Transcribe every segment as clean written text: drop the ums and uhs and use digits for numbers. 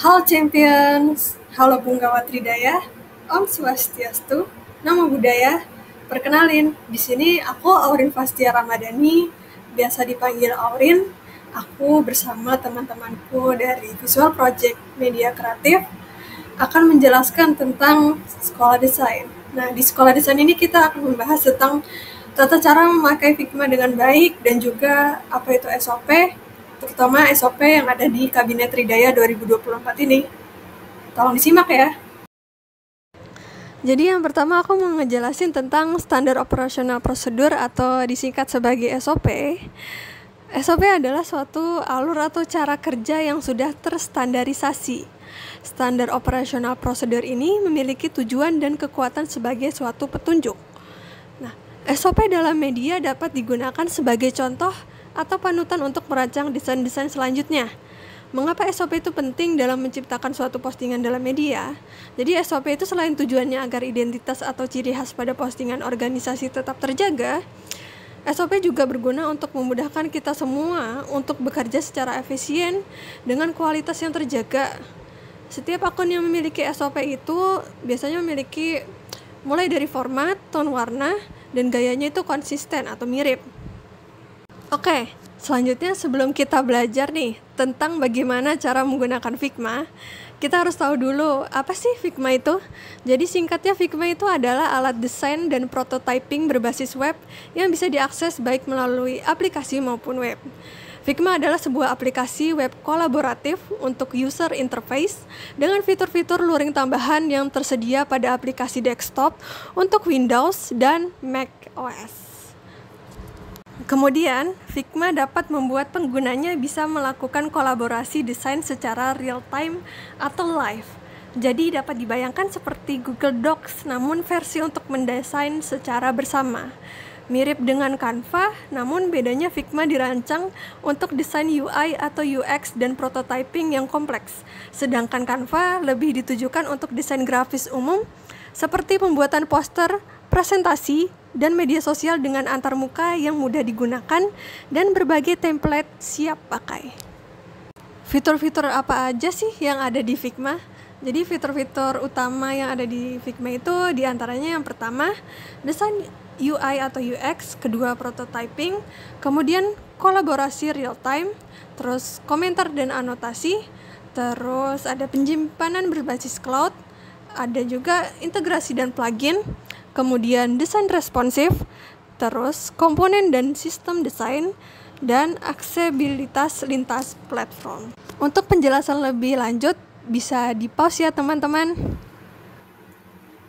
Halo Champions, halo Bung Gawat Tridaya, Om Swastiastu, Namo Buddhaya. Perkenalin, di sini aku Aurin Fastia Ramadhani, biasa dipanggil Aurin. Aku bersama teman-temanku dari Visual Project Media Kreatif akan menjelaskan tentang sekolah desain. Nah, di sekolah desain ini kita akan membahas tentang tata cara memakai Figma dengan baik dan juga apa itu SOP, terutama SOP yang ada di Kabinet Tridaya 2024 ini. Tolong disimak ya. Jadi yang pertama aku mau ngejelasin tentang standar operasional prosedur atau disingkat sebagai SOP. SOP adalah suatu alur atau cara kerja yang sudah terstandarisasi. Standar operasional prosedur ini memiliki tujuan dan kekuatan sebagai suatu petunjuk. Nah, SOP dalam media dapat digunakan sebagai contoh atau panutan untuk merancang desain-desain selanjutnya. Mengapa SOP itu penting dalam menciptakan suatu postingan dalam media? Jadi SOP itu selain tujuannya agar identitas atau ciri khas pada postingan organisasi tetap terjaga, SOP juga berguna untuk memudahkan kita semua untuk bekerja secara efisien dengan kualitas yang terjaga. Setiap akun yang memiliki SOP itu biasanya memiliki mulai dari format, tone warna, dan gayanya itu konsisten atau mirip. Oke, selanjutnya sebelum kita belajar nih tentang bagaimana cara menggunakan Figma, kita harus tahu dulu apa sih Figma itu. Jadi singkatnya Figma itu adalah alat desain dan prototyping berbasis web yang bisa diakses baik melalui aplikasi maupun web. Figma adalah sebuah aplikasi web kolaboratif untuk user interface dengan fitur-fitur luring tambahan yang tersedia pada aplikasi desktop untuk Windows dan Mac OS. Kemudian, Figma dapat membuat penggunanya bisa melakukan kolaborasi desain secara real-time atau live. Jadi dapat dibayangkan seperti Google Docs, namun versi untuk mendesain secara bersama. Mirip dengan Canva, namun bedanya Figma dirancang untuk desain UI atau UX dan prototyping yang kompleks. Sedangkan Canva lebih ditujukan untuk desain grafis umum, seperti pembuatan poster, presentasi, dan media sosial dengan antarmuka yang mudah digunakan dan berbagai template siap pakai. Fitur-fitur apa aja sih yang ada di Figma? Jadi fitur-fitur utama yang ada di Figma itu diantaranya yang pertama, desain UI atau UX, kedua prototyping, kemudian kolaborasi real time, terus komentar dan anotasi, terus ada penyimpanan berbasis cloud, ada juga integrasi dan plugin, kemudian desain responsif, terus komponen dan sistem desain, dan aksesibilitas lintas platform. Untuk penjelasan lebih lanjut, bisa di-pause ya teman-teman.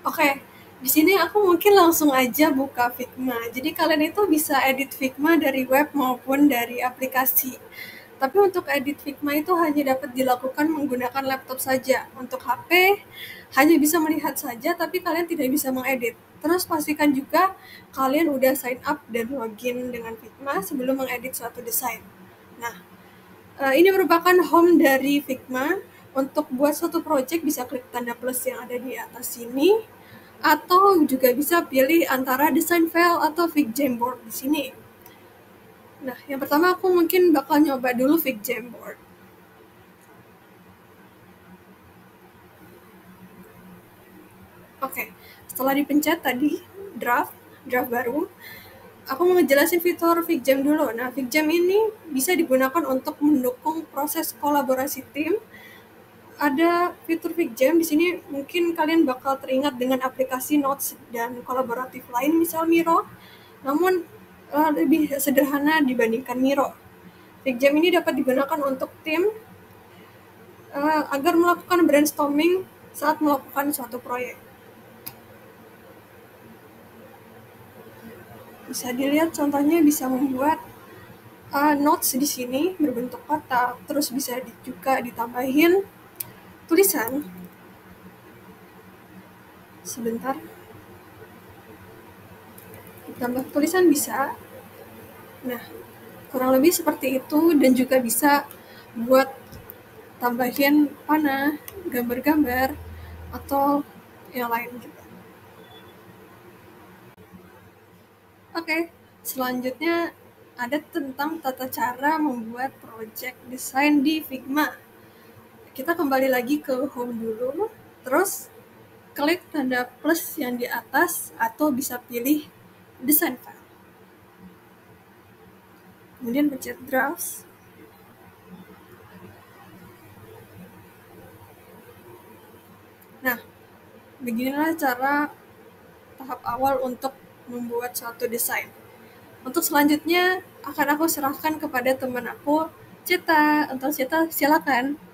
Oke, di sini aku mungkin langsung aja buka Figma. Jadi kalian itu bisa edit Figma dari web maupun dari aplikasi. Tapi untuk edit Figma itu hanya dapat dilakukan menggunakan laptop saja. Untuk HP hanya bisa melihat saja, tapi kalian tidak bisa mengedit. Terus pastikan juga kalian udah sign up dan login dengan Figma sebelum mengedit suatu desain. Nah, ini merupakan home dari Figma. Untuk buat suatu project bisa klik tanda plus yang ada di atas sini, atau juga bisa pilih antara design file atau Fig Jamboard di sini. Nah, yang pertama aku mungkin bakal nyoba dulu Fig Jamboard. Oke, setelah dipencet tadi draft baru, aku mau ngejelasin fitur FigJam dulu. Nah, FigJam ini bisa digunakan untuk mendukung proses kolaborasi tim. Ada fitur FigJam di sini, mungkin kalian bakal teringat dengan aplikasi notes dan kolaboratif lain, misal Miro. Namun lebih sederhana dibandingkan Miro. FigJam ini dapat digunakan untuk tim agar melakukan brainstorming saat melakukan suatu proyek. Bisa dilihat contohnya bisa membuat notes di sini berbentuk kotak, terus bisa juga ditambahin tulisan. Sebentar. Ditambah tulisan bisa. Nah, kurang lebih seperti itu, dan juga bisa buat tambahin panah, gambar-gambar, atau yang lain juga. Oke, selanjutnya ada tentang tata cara membuat project desain di Figma. kita kembali lagi ke home dulu, terus klik tanda plus yang di atas atau bisa pilih desain file. Kemudian pencet browse. Nah, beginilah cara tahap awal untuk membuat suatu desain. Untuk selanjutnya akan aku serahkan kepada teman aku, Cita. Untuk Cita, silakan.